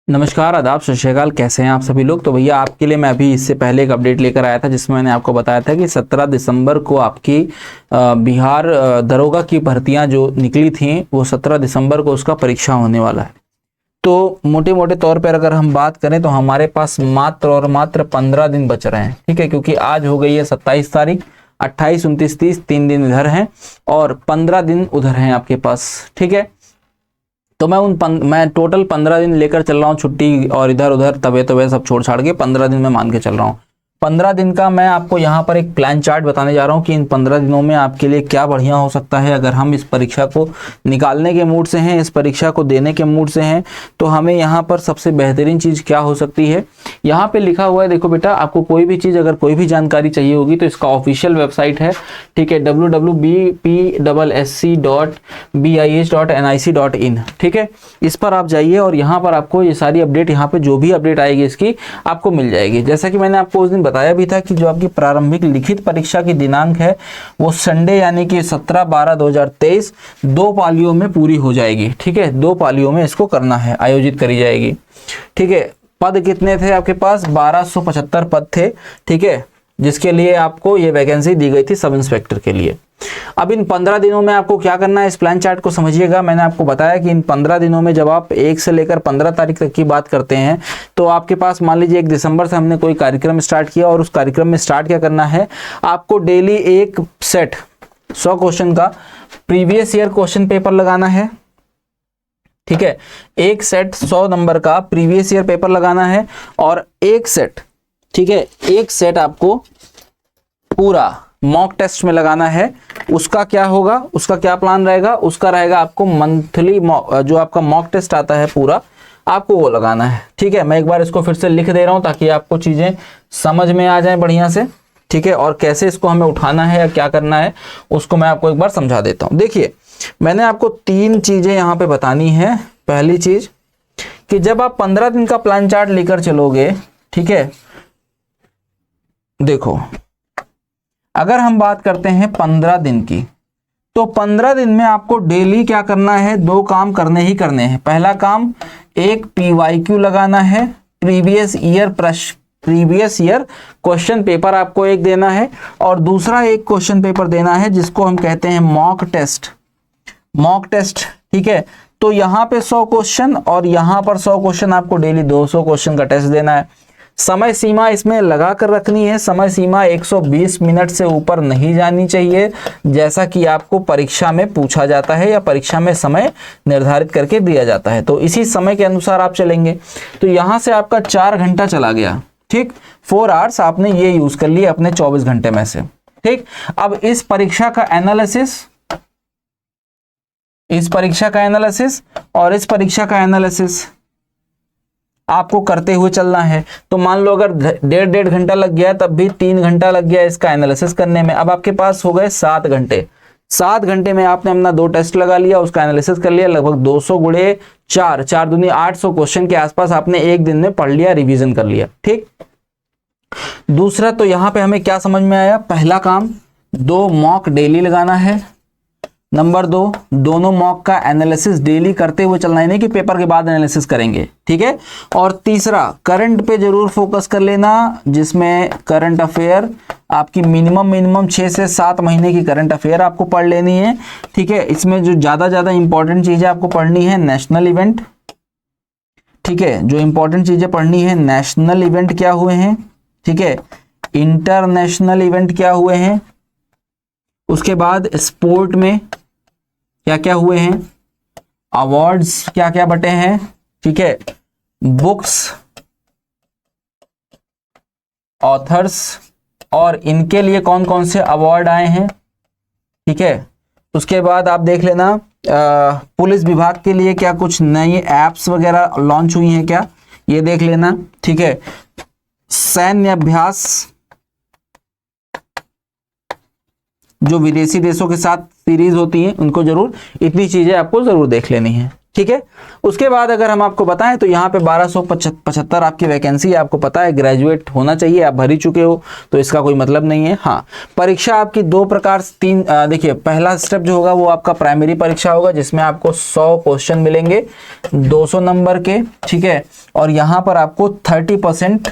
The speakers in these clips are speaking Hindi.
नमस्कार, आदाब, सत श्री अकाल। कैसे हैं आप सभी लोग। तो भैया आपके लिए मैं अभी इससे पहले एक अपडेट लेकर आया था जिसमें मैंने आपको बताया था कि 17 दिसंबर को आपकी बिहार दरोगा की भर्तियां जो निकली थी वो 17 दिसंबर को उसका परीक्षा होने वाला है। तो मोटे मोटे तौर पर अगर हम बात करें तो हमारे पास मात्र और मात्र 15 दिन बच रहे हैं, ठीक है, क्योंकि आज हो गई है 27 तारीख, 28, 29, 30 3 दिन इधर हैं और 15 दिन उधर हैं आपके पास, ठीक है। तो मैं टोटल 15 दिन लेकर चल रहा हूँ छुट्टी और इधर उधर तबे सब छोड़ छाड़ के 15 दिन में मान के चल रहा हूँ। 15 दिन का मैं आपको यहाँ पर एक प्लान चार्ट बताने जा रहा हूँ कि इन 15 दिनों में आपके लिए क्या बढ़िया हो सकता है। अगर हम इस परीक्षा को निकालने के मूड से हैं, इस परीक्षा को देने के मूड से हैं, तो हमें यहाँ पर सबसे बेहतरीन चीज़ क्या हो सकती है। यहाँ पे लिखा हुआ है, देखो बेटा, आपको कोई भी चीज़ अगर कोई भी जानकारी चाहिए होगी तो इसका ऑफिशियल वेबसाइट है, ठीक है, www.bpsc.bis.nic.in, ठीक है। इस पर आप जाइए और यहाँ पर आपको ये सारी अपडेट, यहाँ पे जो भी अपडेट आएगी इसकी आपको मिल जाएगी। जैसा कि मैंने आपको उस दिन बताया भी था कि जो आपकी प्रारंभिक लिखित परीक्षा की दिनांक है वो संडे यानी कि 17/12/2023 2 पालियों में पूरी हो जाएगी, ठीक है। 2 पालियों में इसको करना है, आयोजित करी जाएगी, ठीक है। पद कितने थे आपके पास? 1275 पद थे, ठीक है, जिसके लिए आपको ये वैकेंसी दी गई थी सब इंस्पेक्टर के लिए। अब इन 15 दिनों में आपको क्या करना है, इस प्लान चार्ट को समझिएगा। मैंने आपको बताया कि इन 15 दिनों में जब आप 1 से लेकर 15 तारीख तक की बात करते हैं तो आपके पास मान लीजिए 1 दिसंबर से हमने कोई कार्यक्रम स्टार्ट किया और उस कार्यक्रम में स्टार्ट क्या करना है, आपको डेली एक सेट 100 क्वेश्चन का प्रीवियस ईयर क्वेश्चन पेपर लगाना है, ठीक है। एक सेट 100 नंबर का प्रीवियस ईयर पेपर लगाना है और एक सेट, ठीक है, एक सेट आपको पूरा मॉक टेस्ट में लगाना है। उसका क्या होगा, उसका क्या प्लान रहेगा, उसका रहेगा आपको मंथली जो आपका मॉक टेस्ट आता है पूरा, आपको वो लगाना है, ठीक है। मैं एक बार इसको फिर से लिख दे रहा हूं ताकि आपको चीजें समझ में आ जाए बढ़िया से, ठीक है। और कैसे इसको हमें उठाना है या क्या करना है उसको मैं आपको एक बार समझा देता हूं। देखिए, मैंने आपको 3 चीजें यहां पे बतानी है। पहली चीज कि जब आप 15 दिन का प्लान चार्ट लेकर चलोगे, ठीक है, देखो अगर हम बात करते हैं 15 दिन की, तो 15 दिन में आपको डेली क्या करना है, 2 काम करने ही करने हैं। पहला काम, एक PYQ लगाना है, प्रीवियस ईयर क्वेश्चन पेपर आपको एक देना है, और दूसरा एक क्वेश्चन पेपर देना है जिसको हम कहते हैं मॉक टेस्ट, ठीक है। तो यहाँ पे 100 क्वेश्चन और यहाँ पर 100 क्वेश्चन, आपको डेली 200 क्वेश्चन का टेस्ट देना है। समय सीमा इसमें लगा कर रखनी है, समय सीमा 120 मिनट से ऊपर नहीं जानी चाहिए, जैसा कि आपको परीक्षा में पूछा जाता है या परीक्षा में समय निर्धारित करके दिया जाता है। तो इसी समय के अनुसार आप चलेंगे। तो यहाँ से आपका 4 घंटा चला गया, ठीक, 4 आवर्स आपने ये यूज कर लिए अपने 24 घंटे में से, ठीक। अब इस परीक्षा का एनालिसिस और इस परीक्षा का एनालिसिस आपको करते हुए चलना है। तो मान लो अगर 1.5 घंटा लग गया तब भी 3 घंटा लग गया इसका एनालिसिस करने में। अब आपके पास हो गए 7 घंटे। 7 घंटे में आपने अपना 2 टेस्ट लगा लिया, उसका एनालिसिस कर लिया, लगभग 200 गुणे 4, 4 दूनी 800 क्वेश्चन के आसपास आपने एक दिन में पढ़ लिया, रिवीजन कर लिया, ठीक। दूसरा, तो यहां पे हमें क्या समझ में आया, पहला काम 2 मॉक डेली लगाना है। नंबर 2, दोनों मॉक का एनालिसिस डेली करते हुए चलना है, नहीं कि पेपर के बाद एनालिसिस करेंगे, ठीक है। और तीसरा, करंट पे जरूर फोकस कर लेना, जिसमें करंट अफेयर आपकी मिनिमम 6 से 7 महीने की करंट अफेयर आपको पढ़ लेनी है, ठीक है। इसमें जो ज्यादा इंपॉर्टेंट चीजें आपको पढ़नी है, नेशनल इवेंट, ठीक है, जो इंपॉर्टेंट चीजें पढ़नी है, नेशनल इवेंट क्या हुए हैं, ठीक है, इंटरनेशनल इवेंट क्या हुए हैं, उसके बाद स्पोर्ट में क्या क्या हुए हैं, अवार्ड्स क्या क्या बटे हैं, ठीक है, बुक्स, ऑथर्स और इनके लिए कौन कौन से अवार्ड आए हैं, ठीक है। उसके बाद आप देख लेना पुलिस विभाग के लिए क्या कुछ नई एप्स वगैरह लॉन्च हुई हैं क्या, ये देख लेना, ठीक है। सैन्य अभ्यास, जो विदेशी देशों के साथ सीरीज होती हैं, उनको जरूर, इतनी चीजें आपको जरूर देख लेनी है, ठीक है। उसके बाद अगर हम आपको बताएं तो यहाँ पे 1275 आपकी वैकेंसी है, आपको पता है ग्रेजुएट होना चाहिए, आप भर ही चुके हो तो इसका कोई मतलब नहीं है। हाँ, परीक्षा आपकी दो प्रकार से तीन, देखिए पहला स्टेप जो होगा वो आपका प्राइमरी परीक्षा होगा जिसमें आपको 100 क्वेश्चन मिलेंगे 200 नंबर के, ठीक है। और यहाँ पर आपको 30%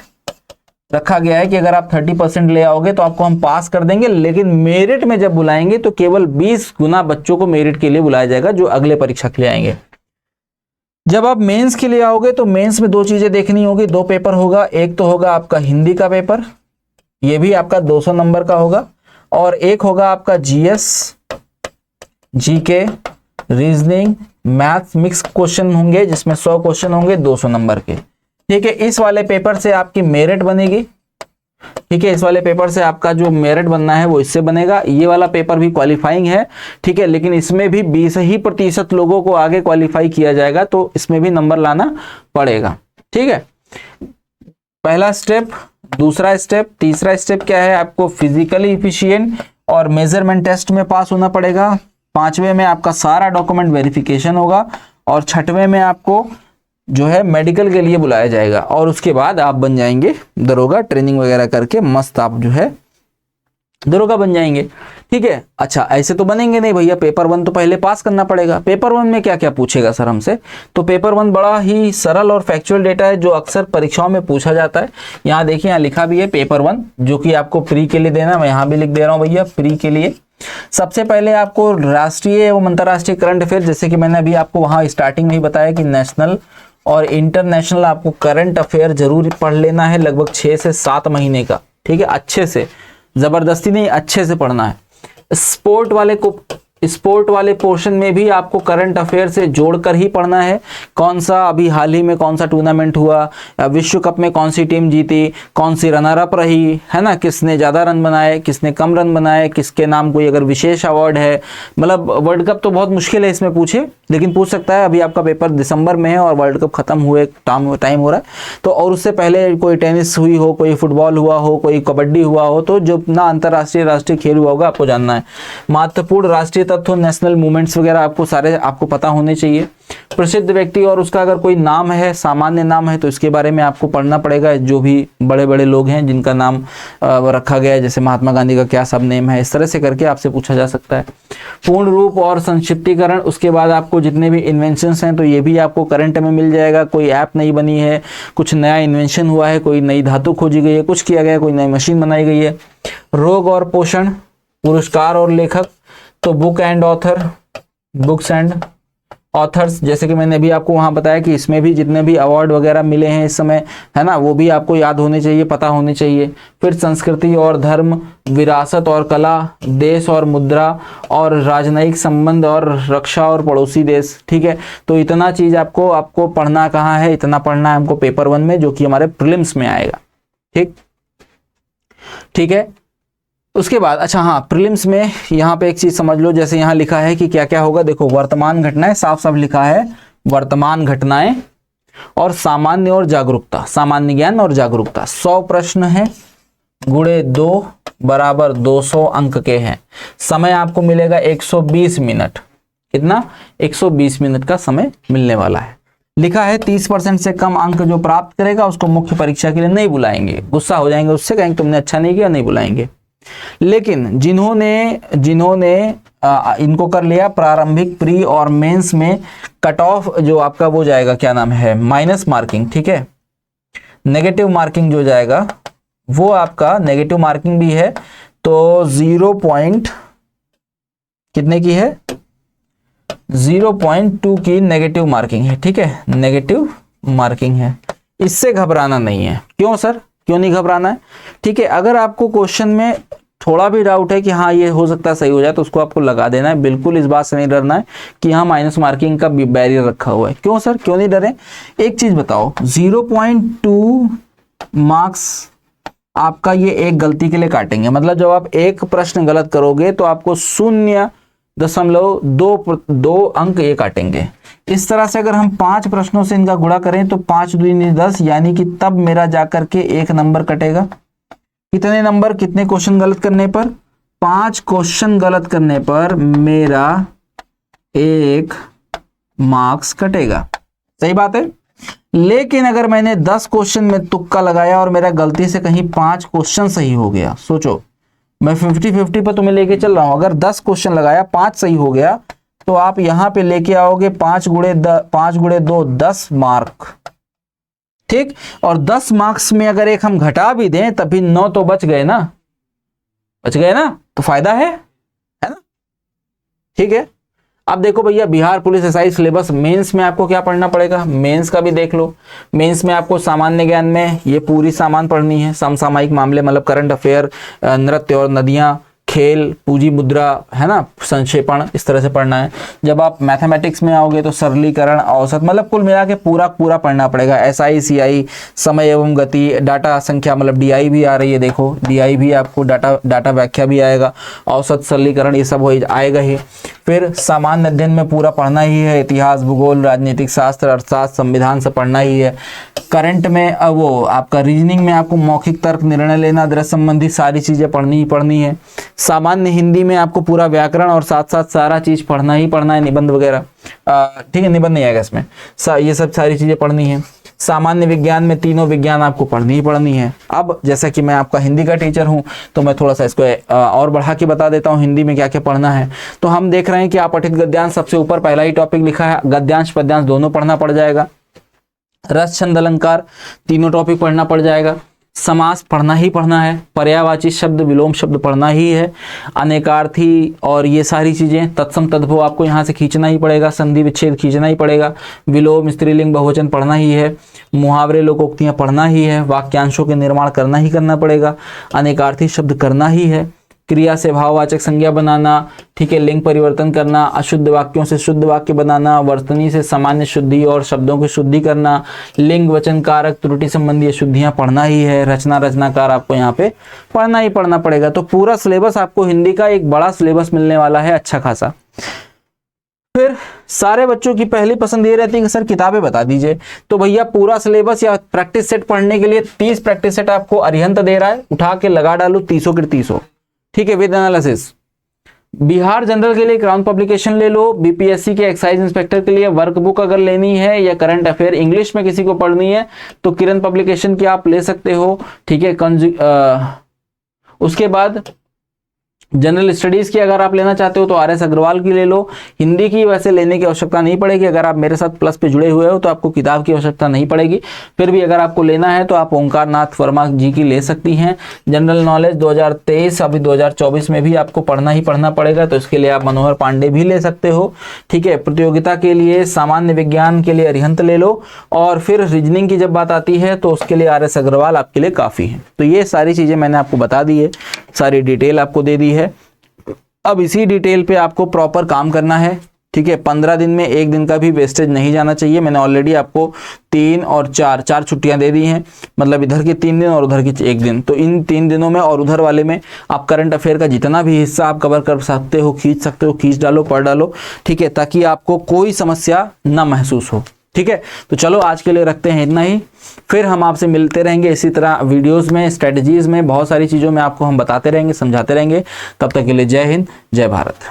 रखा गया है कि अगर आप 30% ले आओगे तो आपको हम पास कर देंगे, लेकिन मेरिट में जब बुलाएंगे तो केवल 20 गुना बच्चों को मेरिट के लिए बुलाया जाएगा जो अगले परीक्षा के लिए आएंगे। जब आप मेंस के लिए आओगे तो मेंस में दो चीजें देखनी होगी, दो पेपर होगा, एक तो होगा आपका हिंदी का पेपर, ये भी आपका 200 नंबर का होगा, और एक होगा आपका GS, GK, reasoning, maths mix question होंगे जिसमें 100 क्वेश्चन होंगे 200 नंबर के, ठीक है। इस वाले पेपर से आपकी मेरिट बनेगी, ठीक है। इस वाले पेपर से आपका जो मेरिट बनना है वो इससे बनेगा। ये वाला पेपर भी क्वालिफाइंग है, ठीक है, लेकिन इसमें भी 20% लोगों को आगे क्वालिफाई किया जाएगा तो इसमें भी नंबर लाना पड़ेगा, ठीक है। पहला स्टेप, दूसरा स्टेप, तीसरा स्टेप क्या है, आपको फिजिकली इफिशिएंट और मेजरमेंट टेस्ट में पास होना पड़ेगा। पांचवें में आपका सारा डॉक्यूमेंट वेरिफिकेशन होगा और छठवें में आपको जो है मेडिकल के लिए बुलाया जाएगा और उसके बाद आप बन जाएंगे दरोगा, ट्रेनिंग वगैरह करके मस्त आप जो है दरोगा बन जाएंगे, ठीक है। अच्छा, ऐसे तो बनेंगे नहीं भैया, पेपर 1 तो पहले पास करना पड़ेगा। पेपर 1 में क्या क्या पूछेगा सर हमसे, तो पेपर 1 बड़ा ही सरल और फैक्चुअल डेटा है जो अक्सर परीक्षाओं में पूछा जाता है। यहाँ देखिए, यहाँ लिखा भी है पेपर 1 जो कि आपको प्री के लिए देना, मैं यहाँ भी लिख दे रहा हूँ भैया प्री के लिए। सबसे पहले आपको राष्ट्रीय एवं अंतर्राष्ट्रीय करंट अफेयर, जैसे कि मैंने अभी आपको वहाँ स्टार्टिंग में ही बताया कि नेशनल और इंटरनेशनल आपको करंट अफेयर जरूर पढ़ लेना है, लगभग 6 से 7 महीने का, ठीक है। अच्छे से, जबरदस्ती नहीं, अच्छे से पढ़ना है। स्पोर्ट वाले पोर्शन में भी आपको करंट अफेयर से जोड़कर ही पढ़ना है। कौन सा अभी हाल ही में कौन सा टूर्नामेंट हुआ, विश्व कप में कौन सी टीम जीती, कौन सी रनर अप रही, है ना, किसने ज़्यादा रन बनाए, किसने कम रन बनाए, किसके नाम कोई अगर विशेष अवार्ड है। मतलब वर्ल्ड कप तो बहुत मुश्किल है इसमें पूछे, लेकिन पूछ सकता है। अभी आपका पेपर दिसंबर में है और वर्ल्ड कप खत्म हुए टाइम हो रहा है तो, और उससे पहले कोई टेनिस हुई हो, कोई फुटबॉल हुआ हो, कोई कबड्डी हुआ हो, तो जो ना अंतर्राष्ट्रीय राष्ट्रीय खेल हुआ होगा आपको जानना है। महत्वपूर्ण राष्ट्रीय तत्व, नेशनल मूवमेंट्स वगैरह आपको सारे आपको पता होने चाहिए। प्रसिद्ध व्यक्ति और उसका अगर कोई नाम है, सामान्य नाम है, तो इसके बारे में आपको पढ़ना पड़ेगा। जो भी बड़े बड़े लोग हैं जिनका नाम रखा गया है, जैसे महात्मा गांधी का क्या सब नेम है, इस तरह से करके आपसे पूछा जा सकता है। पूर्ण रूप और संक्षिप्तीकरण, उसके बाद आपको जितने भी इन्वेंशंस हैं तो ये भी आपको करंट में मिल जाएगा। कोई ऐप नई बनी है, कुछ नया इन्वेंशन हुआ है, कोई नई धातु खोजी गई है, कुछ किया गया है, कोई नई मशीन बनाई गई है। रोग और पोषण, पुरस्कार और लेखक, तो book and author, books and authors, जैसे कि मैंने अभी आपको वहां बताया कि इसमें भी जितने भी अवार्ड वगैरह मिले हैं इस समय, है ना, वो भी आपको याद होने चाहिए, पता होने चाहिए। फिर संस्कृति और धर्म, विरासत और कला, देश और मुद्रा, और राजनयिक संबंध, और रक्षा और पड़ोसी देश, ठीक है। तो इतना चीज आपको पढ़ना कहाँ है, इतना पढ़ना है हमको पेपर 1 में, जो कि हमारे प्रीलिम्स में आएगा, ठीक है। उसके बाद अच्छा हाँ, प्रीलिम्स में यहाँ पे एक चीज समझ लो, जैसे यहाँ लिखा है कि क्या क्या होगा। देखो, वर्तमान घटनाएं, साफ साफ लिखा है वर्तमान घटनाएं और सामान्य और जागरूकता, सामान्य ज्ञान और जागरूकता। 100 प्रश्न है, गुणे 2 बराबर 200 अंक के हैं। समय आपको मिलेगा 120 मिनट। कितना? 120 मिनट का समय मिलने वाला है। लिखा है 30% से कम अंक जो प्राप्त करेगा उसको मुख्य परीक्षा के लिए नहीं बुलाएंगे, गुस्सा हो जाएंगे उससे, कहेंगे तुमने अच्छा नहीं किया, नहीं बुलाएंगे। लेकिन जिन्होंने इनको कर लिया प्रारंभिक, प्री और मेंस में, कट ऑफ जो आपका वो जाएगा, क्या नाम है, माइनस मार्किंग, ठीक है, नेगेटिव मार्किंग जो जाएगा वो आपका नेगेटिव मार्किंग भी है, तो 0 पॉइंट कितने की है, 0.2 की नेगेटिव मार्किंग है, ठीक है, नेगेटिव मार्किंग है। इससे घबराना नहीं है। क्यों सर, क्यों नहीं घबराना है? ठीक है, अगर आपको क्वेश्चन में थोड़ा भी डाउट है कि हाँ ये हो सकता है सही हो जाए, तो उसको आपको लगा देना है। बिल्कुल इस बात से नहीं डरना है कि हाँ माइनस मार्किंग का बैरियर रखा हुआ है। क्यों सर, क्यों नहीं डरे? एक चीज बताओ, 0.2 मार्क्स आपका ये एक गलती के लिए काटेंगे। मतलब जब आप एक प्रश्न गलत करोगे तो आपको 0.2 अंक ये काटेंगे। इस तरह से अगर हम 5 प्रश्नों से इनका गुणा करें तो 5 दूनी 10, यानी कि तब मेरा जाकर के 1 नंबर कटेगा। कितने नंबर, कितने क्वेश्चन गलत करने पर? 5 क्वेश्चन गलत करने पर मेरा 1 मार्क्स कटेगा। सही बात है। लेकिन अगर मैंने 10 क्वेश्चन में तुक्का लगाया और मेरा गलती से कहीं 5 क्वेश्चन सही हो गया, सोचो मैं 50-50 पर तुम्हें लेके चल रहा हूं, अगर 10 क्वेश्चन लगाया 5 सही हो गया तो आप यहां पे लेके आओगे 5 गुणे 2 10 मार्क। ठीक, और 10 मार्क्स में अगर एक हम घटा भी दें तब भी 9 तो बच गए ना, तो फायदा है ना। ठीक है। अब देखो भैया, Bihar police SI syllabus mains में आपको क्या पढ़ना पड़ेगा, मेंस का भी देख लो। मेंस में आपको सामान्य ज्ञान में ये पूरी सामान पढ़नी है, समसामयिक मामले मतलब करंट अफेयर, नृत्य और नदियां, खेल, पूंजी मुद्रा, है ना, संक्षेपण, इस तरह से पढ़ना है। जब आप मैथमेटिक्स में आओगे तो सरलीकरण, औसत, मतलब कुल मिला के पूरा पढ़ना पड़ेगा। एसआई सीआई, समय एवं गति, डाटा संख्या मतलब डीआई भी आ रही है, देखो डीआई भी आपको डाटा व्याख्या भी आएगा, औसत, सरलीकरण, ये सब हो आएगा ही। फिर सामान्य अध्ययन में पूरा पढ़ना ही है, इतिहास, भूगोल, राजनीतिक शास्त्र, अर्थशास्त्र, संविधान से पढ़ना ही है। करंट में वो आपका रीजनिंग में आपको मौखिक तर्क, निर्णय लेना, दृश्य संबंधी सारी चीजें पढ़नी ही पढ़नी है। सामान्य हिंदी में आपको पूरा व्याकरण और साथ साथ सारा चीज पढ़ना ही पढ़ना है, निबंध वगैरह, ठीक है, निबंध नहीं आएगा इसमें, ये सब सारी चीजें पढ़नी है। सामान्य विज्ञान में तीनों विज्ञान आपको पढ़नी ही पढ़नी है। अब जैसा कि मैं आपका हिंदी का टीचर हूं तो मैं थोड़ा सा इसको और बढ़ा के बता देता हूं हिंदी में क्या क्या पढ़ना है। तो हम देख रहे हैं कि अपठित गद्यांश सबसे ऊपर पहला ही टॉपिक लिखा है, गद्यांश पद्यांश दोनों पढ़ना पड़ जाएगा। रस, छंद, अलंकार तीनों टॉपिक पढ़ना पड़ जाएगा। समास पढ़ना ही पढ़ना है, पर्यायवाची शब्द, विलोम शब्द पढ़ना ही है, अनेकार्थी और ये सारी चीजें, तत्सम तद्भव आपको यहाँ से खींचना ही पड़ेगा, संधि विच्छेद खींचना ही पड़ेगा, विलोम, स्त्रीलिंग, बहुवचन पढ़ना ही है, मुहावरे, लोकोक्तियां पढ़ना ही है, वाक्यांशों के निर्माण करना पड़ेगा, अनेकार्थी शब्द करना ही है, क्रिया से भाववाचक संज्ञा बनाना, ठीक है, लिंग परिवर्तन करना, अशुद्ध वाक्यों से शुद्ध वाक्य बनाना, वर्तनी से सामान्य शुद्धि और शब्दों की शुद्धि करना, लिंग वचन कारक त्रुटि संबंधी अशुद्धियां पढ़ना ही है, रचना रचनाकार आपको यहाँ पे पढ़ना ही पढ़ना पड़ेगा। तो पूरा सिलेबस आपको हिंदी का एक बड़ा सिलेबस मिलने वाला है, अच्छा खासा। फिर सारे बच्चों की पहली पसंद ये रहती है कि सर किताबें बता दीजिए, तो भैया पूरा सिलेबस या प्रैक्टिस सेट पढ़ने के लिए 30 प्रैक्टिस सेट आपको अरिहंत दे रहा है, उठा के लगा डालो 300 के 300, ठीक है, विद एनालिसिस। बिहार जनरल के लिए क्राउन पब्लिकेशन ले लो, बीपीएससी के एक्साइज इंस्पेक्टर के लिए वर्कबुक अगर लेनी है या करंट अफेयर इंग्लिश में किसी को पढ़नी है तो किरण पब्लिकेशन की आप ले सकते हो, ठीक है। उसके बाद जनरल स्टडीज की अगर आप लेना चाहते हो तो आर एस अग्रवाल की ले लो। हिंदी की वैसे लेने की आवश्यकता नहीं पड़ेगी, अगर आप मेरे साथ प्लस पे जुड़े हुए हो तो आपको किताब की आवश्यकता नहीं पड़ेगी। फिर भी अगर आपको लेना है तो आप ओंकार नाथ वर्मा जी की ले सकती हैं। जनरल नॉलेज 2023 अभी 2024 में भी आपको पढ़ना ही पढ़ना पड़ेगा, तो इसके लिए आप मनोहर पांडे भी ले सकते हो, ठीक है। प्रतियोगिता के लिए सामान्य विज्ञान के लिए अरिहंत ले लो, और फिर रीजनिंग की जब बात आती है तो उसके लिए आर एस अग्रवाल आपके लिए काफ़ी है। तो ये सारी चीज़ें मैंने आपको बता दी है, सारी डिटेल आपको दे दी है। अब इसी डिटेल पे आपको प्रॉपर काम करना है, ठीक है। 15 दिन में एक दिन का भी वेस्टेज नहीं जाना चाहिए। मैंने ऑलरेडी आपको 3 और 4 छुट्टियां दे दी हैं, मतलब इधर के 3 दिन और उधर के 1 दिन। तो इन 3 दिनों में और उधर वाले में आप करंट अफेयर का जितना भी हिस्सा आप कवर कर सकते हो, खींच डालो, पढ़ डालो, ठीक है, ताकि आपको कोई समस्या ना महसूस हो, ठीक है। तो चलो आज के लिए रखते हैं इतना ही, फिर हम आपसे मिलते रहेंगे इसी तरह वीडियोस में, स्ट्रेटजीज में, बहुत सारी चीज़ों में आपको हम बताते रहेंगे, समझाते रहेंगे। तब तक के लिए जय हिंद, जय भारत।